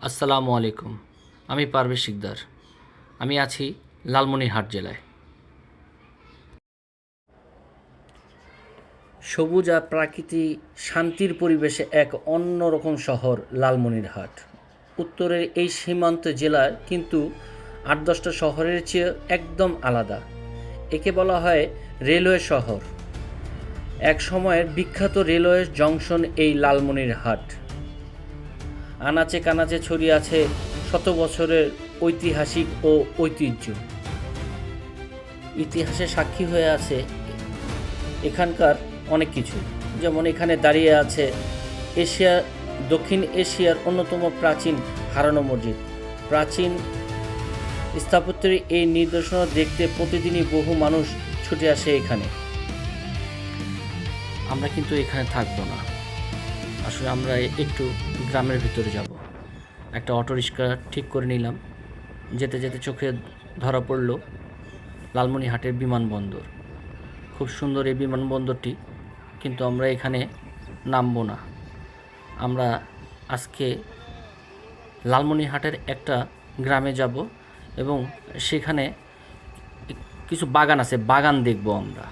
আসসালামু আলাইকুম। আমি পারভেজ শিকদার। আমি আছি লালমনিরহাট জেলায়। সবুজ আর প্রাকৃতি শান্তির পরিবেশে এক অন্যরকম শহর লালমনিরহাট। উত্তরের এই সীমান্ত জেলার কিন্তু ৮-১০টা শহরের চেয়ে একদম আলাদা। একে বলা হয় রেলওয়ে শহর। এক সময়ের বিখ্যাত রেলওয়ে জংশন এই লালমনিরহাট। আনাচে কানাচে ছড়িয়ে আছে শত বছরের ঐতিহাসিক ও ঐতিহ্য। ইতিহাসে সাক্ষী হয়ে আছে এখানকার অনেক কিছু, যেমন এখানে দাঁড়িয়ে আছে দক্ষিণ এশিয়ার অন্যতম প্রাচীন হারানো মসজিদ। প্রাচীন স্থাপত্যের এই নিদর্শন দেখতে প্রতিদিনই বহু মানুষ ছুটে আসে এখানে। আমরা কিন্তু এখানে থাকবো না, আসলে আমরা একটু গ্রামের ভিতরে যাব। একটা অটোরিক্সা ঠিক করে নিলাম। যেতে যেতে চোখে ধরা পড়ল লালমনিরহাটের বিমানবন্দর। খুব সুন্দর এই বিমানবন্দরটি, কিন্তু আমরা এখানে নামবো না। আমরা আজকে লালমনিরহাটের একটা গ্রামে যাব এবং সেখানে কিছু বাগান আছে, বাগান দেখব আমরা।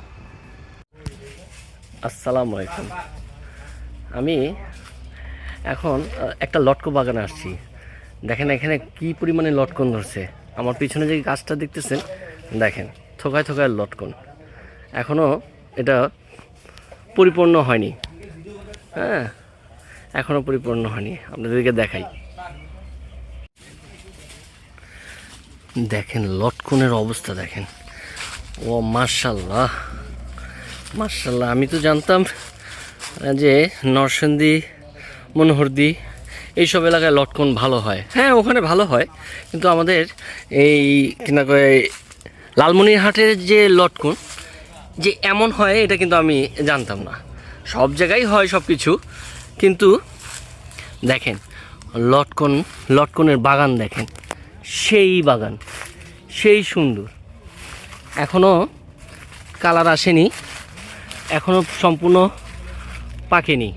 আসসালামু আলাইকুম। আমি এখন একটা লটকন বাগানে আসছি। দেখেন এখানে কি পরিমাণে লটকন ধরছে। আমার পিছনে যে গাছটা দেখতেছেন, দেখেন থোকায় থোকায় লটকন। এখনও এটা পরিপূর্ণ হয়নি। হ্যাঁ, এখনও পরিপূর্ণ হয়নি। আপনাদেরকে দেখাই, দেখেন লটকনের অবস্থা দেখেন। ও মাশাআল্লাহ মাশাআল্লাহ। আমি তো জানতাম যে নরসিংদী, মনোহরদী এইসব এলাকায় লটকন ভালো হয়। হ্যাঁ, ওখানে ভালো হয়, কিন্তু আমাদের এই কিনা কয় লালমনিরহাটের যে লটকন যে এমন হয় এটা কিন্তু আমি জানতাম না। সব জায়গায় হয় সব কিছু, কিন্তু দেখেন লটকনের বাগান দেখেন, সেই বাগান, সেই সুন্দর। এখনও কালার আসেনি, এখনও সম্পূর্ণ পাকেনি।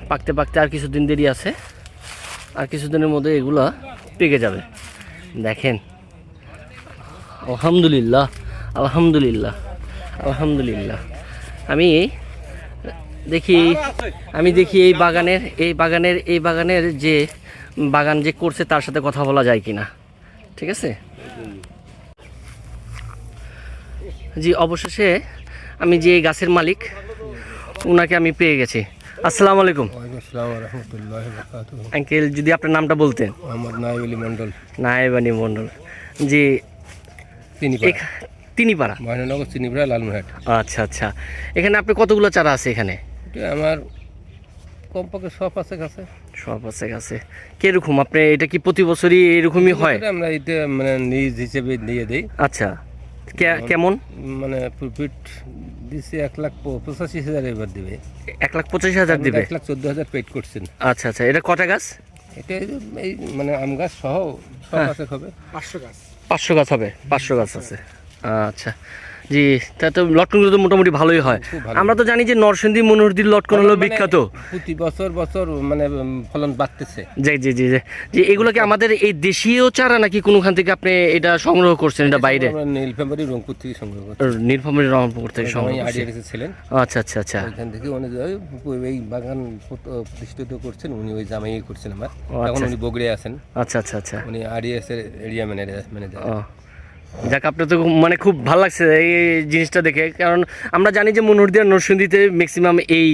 পাকতে পাকতে আর কিছুদিন দেরি আছে, আর কিছুদিনের মধ্যে এগুলা পেকে যাবে। দেখেন, আলহামদুলিল্লাহ আলহামদুলিল্লাহ আলহামদুলিল্লাহ। আমি দেখি এই বাগানের যে বাগান যে করছে তার সাথে কথা বলা যায় কিনা। ঠিক আছে জি, অবশেষে আমি যে গাছের মালিক ওনাকে আমি পেয়ে গেছি। আসসালামু আলাইকুম। আঙ্কেল, যদি আপনার নামটা বলতেন। নায়েব আলী মন্ডল। নায়েব আলী মন্ডল জি, তিনিপাড়া, মহেন্দ্রনগর, চিনিপাড়া, লালমনিরহাট। আচ্ছা আচ্ছা। এখানে আপনি কতগুলো চারা আছে এখানে? আমার কমপক্ষে 100 গাছে। সব আছে গাছে। কিরকম আপনি এটা কি প্রতি বছরই এরকমই হয়? আমরা এতে মানে নিজ হিসেবে দিয়ে দিই। আচ্ছা, কেমন মানে প্রফিট দিচ্ছে 1,85,000 এবার দিবে। 1,85,000 দিবে? 1,14,000 পেড করছেন। আচ্ছা আচ্ছা। এটা কটা গাছ? এটা এই মানে আম গাছ সহ সব গাছে হবে 500 গাছ। 500 গাছ হবে, 500 গাছ আছে। আচ্ছা জি, তা তো লটকনগুলো তো মোটামুটি ভালোই হয়। আমরা তো জানি যে নরসিংদী, মনোহরদীর লটকন হলো বিখ্যাত। প্রতি বছর মানে ফলন বাড়তেছে। জি জি জি জি জি। এগুলো কি আমাদের এই দেশীয় চারা নাকি কোনোখান থেকে আপনি এটা সংগ্রহ করছেন? এটা বাইরে? নীলফামারী, রংপুর থেকে সংগ্রহ করছি। নীলফামারী, রংপুর থেকে সংগ্রহ করছেন ছিলেন। আচ্ছা আচ্ছা আচ্ছা। ওইখান থেকে উনি এই বাগান প্রতিষ্ঠিত করছেন। উনি ওই জামাই করছেন আমার। এখন উনি বগুড়ে আছেন। আচ্ছা আচ্ছা আচ্ছা। উনি আরডিএস এর এরিয়া ম্যানেজার। যাক, আপনার তো মানে খুব ভালো লাগছে এই জিনিসটা দেখে, কারণ আমরা জানি যে মনোহরদী আর নরসিংদীতে ম্যাক্সিমাম এই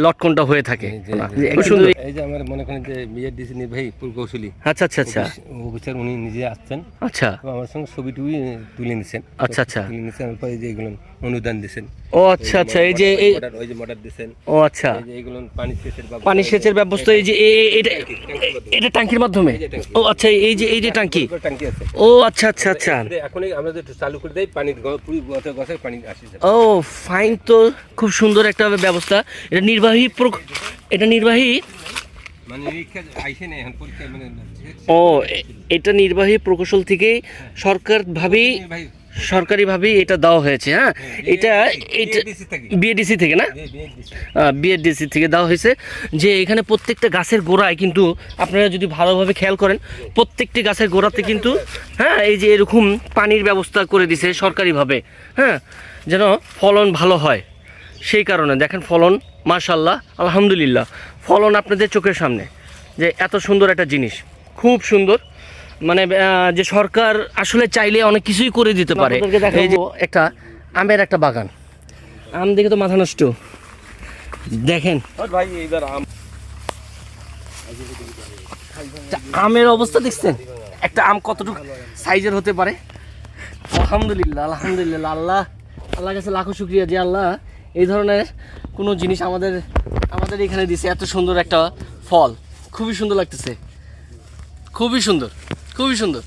লটকনটা হয়ে থাকে। সুন্দর। এই যে আমার মনে করেন যে বিআরডিসি নির্বাহী প্রকৌশলী, আচ্ছা আচ্ছা আচ্ছা অফিসার, উনি নিজে আসছেন। আচ্ছা, আমার সঙ্গে ছবি তুলে নিছেন। আচ্ছা আচ্ছা, তুলে নিছেন। তারপর এই যে এগুলো অনুদান দিছেন। ও আচ্ছা আচ্ছা। এই যে ওই যে মডার দিছেন। ও আচ্ছা, এই যে এগুলো পানি সেচের ব্যবস্থা। এই যে এটা ট্যাঙ্কির মাধ্যমে? ও আচ্ছা, এই যে টাঙ্কি আছে। ও আচ্ছা আচ্ছা আচ্ছা। এখনই আমরা যে চালু করে দেই, পানি পুরো গাছের পানি আসে। ও ফাইন, তো খুব সুন্দর একটা ব্যবস্থা। এটা নির্বাহী মানে আইসে না এখন পরীক্ষা মানে। ও, এটা নির্বাহী প্রকৌশল থেকে সরকার ভাবেই সরকারিভাবেই এটা দেওয়া হয়েছে। হ্যাঁ, এটা বিএডিসি থেকে না, বিএডিসি থেকে দেওয়া হয়েছে। যে এখানে প্রত্যেকটা গাছের গোড়ায় কিন্তু আপনারা যদি ভালোভাবে খেয়াল করেন, প্রত্যেকটি গাছের গোড়াতে কিন্তু হ্যাঁ এই যে এরকম পানির ব্যবস্থা করে দিছে সরকারিভাবে, হ্যাঁ, যেন ফলন ভালো হয়। সেই কারণে দেখেন ফলন মাশাআল্লাহ আলহামদুলিল্লাহ, ফলন আপনাদের চোখের সামনে, যে এত সুন্দর একটা জিনিস, খুব সুন্দর। মানে যে সরকার আসলে চাইলে অনেক কিছুই করে দিতে পারে। এই যে একটা আমের একটা বাগান, আম দেখে তো মাথা নষ্ট। দেখেন ভাই এইবার আমের অবস্থা দেখছেন, একটা আম কতটুকু সাইজের হতে পারে। আলহামদুলিল্লাহ আলহামদুলিল্লাহ, আল্লাহ কাছে লাখো শুকরিয়া যে আল্লাহ এই ধরনের কোনো জিনিস আমাদের এখানে দিছে। এত সুন্দর একটা ফল, খুবই সুন্দর লাগতেছে, খুবই সুন্দর, খুবই সুন্দর।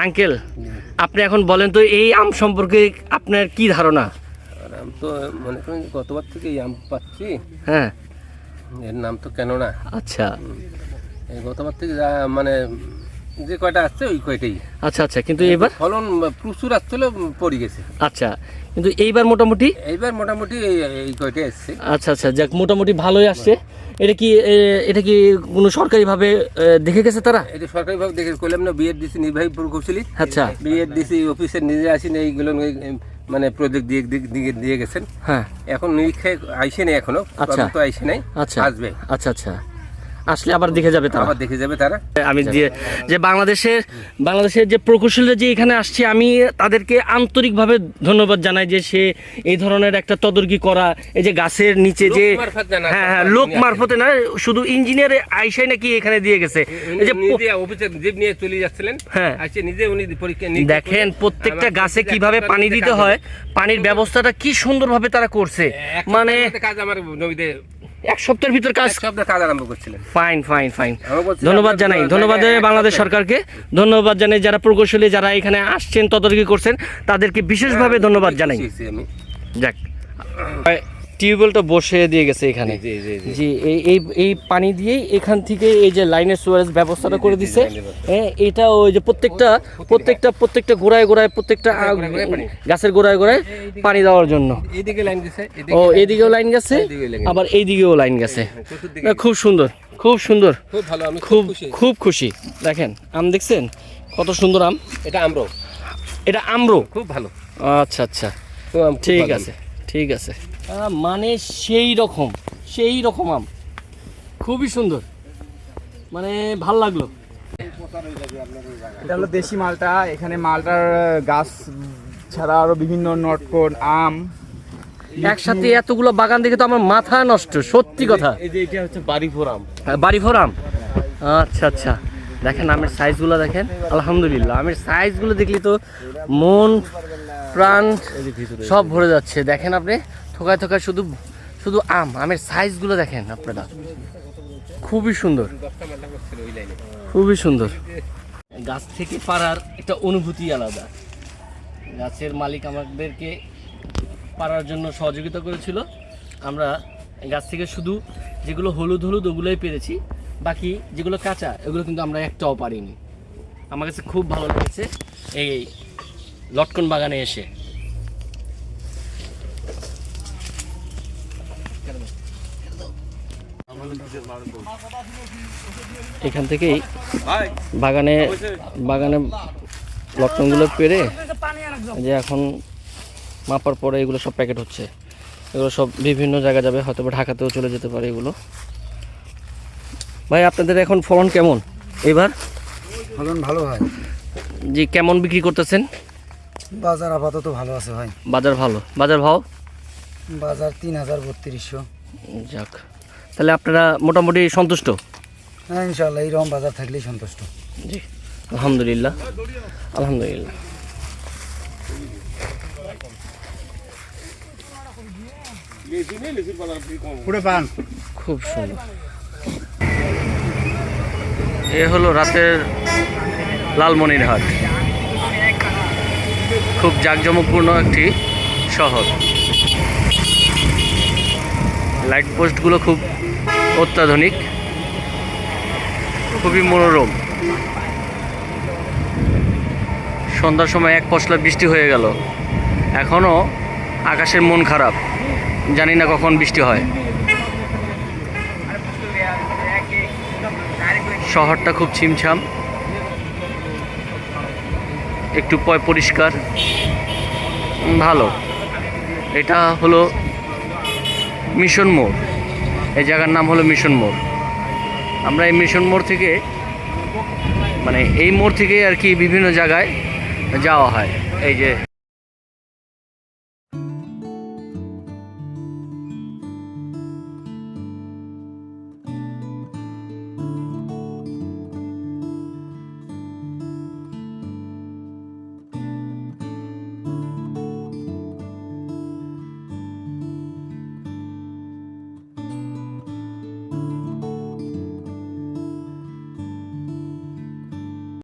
আঙ্কেল, আপনি এখন বলেন তো এই আম সম্পর্কে আপনার কি ধারণা? আম তো মনে করেন গতবার থেকে এই আম পাচ্ছি। হ্যাঁ, এর নাম তো কেন না। আচ্ছা, এই গতবার থেকে মানে যে কয়টা আসছে ওই কয়টাই। আচ্ছা আচ্ছা, কিন্তু এবার ফলন প্রচুর আসছিল, পড়ে গেছে। আচ্ছা, কিন্তু এইবার মোটামুটি এই কয়টাই আসছে। আচ্ছা আচ্ছা, যাক মোটামুটি ভালোই আসছে। এটা কি কোনো সরকারিভাবে দেখে গেছে তারা? এটা সরকারিভাবে দেখে করলাম না, বিএডিসি নির্বাহী প্রকৌশলী। আচ্ছা, বিএডিসি অফিসের নিজে আসেন এইগুলো মানে প্রজেক্ট দিয়ে গেছেন। হ্যাঁ, এখন নিরীক্ষায় আইসে নেই এখনো, আচ্ছা তো আইসে নাই, আচ্ছা আসবে। আচ্ছা আচ্ছা, আসলে আবার দেখে যাবে তারা, আবার দেখে যাবে তারা। আমি যে বাংলাদেশের যে প্রকৌশলীরা যে এখানে আসছে, আমি তাদেরকে আন্তরিকভাবে ধন্যবাদ জানাই যে সে এই ধরনের একটা তদারকি করা। এই যে গাছের নিচে যে হ্যাঁ হ্যাঁ লোক মারফতে না, শুধু ইঞ্জিনিয়ার আইসাই নাকি এখানে দিয়ে গেছে। এই যে নিজে অফিসে জিপ নিয়ে চলে যাচ্ছিলেন, হ্যাঁ, আজকে নিজে উনি পরীক্ষা দেখেন প্রত্যেকটা গাছে কিভাবে পানি দিতে হয়, পানির ব্যবস্থাটা কি সুন্দরভাবে তারা করছে। মানে কাজ আমার নবীতে এক সপ্তাহের ভিতর কাজ আরম্ভ করছিলেন। ফাইন ফাইন ফাইন, ধন্যবাদ জানাই, ধন্যবাদ বাংলাদেশ সরকারকে ধন্যবাদ জানাই, যারা প্রকৌশলী যারা এখানে আসছেন তদারকি করছেন তাদেরকে বিশেষভাবে ধন্যবাদ জানাই। যাক, টিউবওয়েলটা বসে দিয়ে গেছে এখানে, জি এই পানি দিয়েই এখান থেকে এই যে লাইনের সুয়ারেজ ব্যবস্থাটা করে দিছে। হ্যাঁ, এটা ওই যে প্রত্যেকটা গোড়ায় প্রত্যেকটা গাছের গোড়ায় পানি দেওয়ার জন্য। ও এইদিকেও লাইন গেছে, আবার এইদিকেও লাইন গেছে। খুব সুন্দর, খুব সুন্দর, খুব ভালো, আমি খুব খুশি। দেখেন আম দেখছেন কত সুন্দর আম, এটা আমরো খুব ভালো। আচ্ছা আচ্ছা, ঠিক আছে ঠিক আছে। মানে সেই রকম আম, খুবই সুন্দর, মানে ভাল লাগলো। এটা হলো দেশি মালটা। এখানে মালটার গাছ ছাড়া আরো বিভিন্ন নটকোন আম একসাথে এতগুলো বাগান দেখে তো আমার মাথা নষ্ট, সত্যি কথা। এই যে এটা হচ্ছে বাড়িভোর আম। আচ্ছা আচ্ছা, দেখেন আমের সাইজগুলো দেখেন, আলহামদুলিল্লাহ আমের সাইজগুলো দেখলে তো মন প্রাণ সব ভরে যাচ্ছে। দেখেন আপনি থোকায় শুধু আমের সাইজগুলো দেখেন আপনারা, খুবই সুন্দর, খুবই সুন্দর। গাছ থেকে পাড়ার একটা অনুভূতি আলাদা। গাছের মালিক আমাদেরকে পাড়ার জন্য সহযোগিতা করেছিল। আমরা গাছ থেকে শুধু যেগুলো হলুদ ওগুলোই পেরেছি, বাকি যেগুলো কাঁচা এগুলো কিন্তু আমরা একটাও পারিনি। আমার কাছে খুব ভালো লেগেছে এই লটকন বাগানে এসে। এখান থেকেই বাগানে লটকনগুলো পেরে যে এখন মাপার পরে এগুলো সব প্যাকেট হচ্ছে, এগুলো সব বিভিন্ন জায়গায় যাবে, হয়তো ঢাকাতেও চলে যেতে পারে এগুলো। ভাই আপনাদের এখন ফলন কেমন এবার? ফলন ভালো হয় জি, কেমন বিক্রি করতেছেন? বাজার আপাতত ভালো আছে ভাই। বাজার ভালো, বাজার ভাও? বাজার ৩,৩২০। যাক, তাহলে আপনারা মোটামুটি সন্তুষ্ট? হ্যাঁ ইনশাআল্লাহ, এইরকম বাজার থাকলেই সন্তুষ্ট। জি আলহামদুলিল্লাহ আলহামদুলিল্লাহ। খুব সুন্দর। এ হলো রাতের লালমনিরহাট, খুব জাঁকজমকপূর্ণ একটি শহর। লাইট পোস্টগুলো খুব অত্যাধুনিক, খুবই মনোরম। সন্ধ্যার সময় এক পশলা বৃষ্টি হয়ে গেল, এখনও আকাশের মন খারাপ, জানি না কখন বৃষ্টি হয়। শহরটা খুব ছিমছাম, একটু পরিষ্কার, ভালো। এটা হলো মিশন মোড়, এই জায়গার নাম হলো মিশন মোড়। আমরা এই মিশন মোড় থেকে, মানে এই মোড় থেকে আর কি বিভিন্ন জায়গায় যাওয়া হয়। এই যে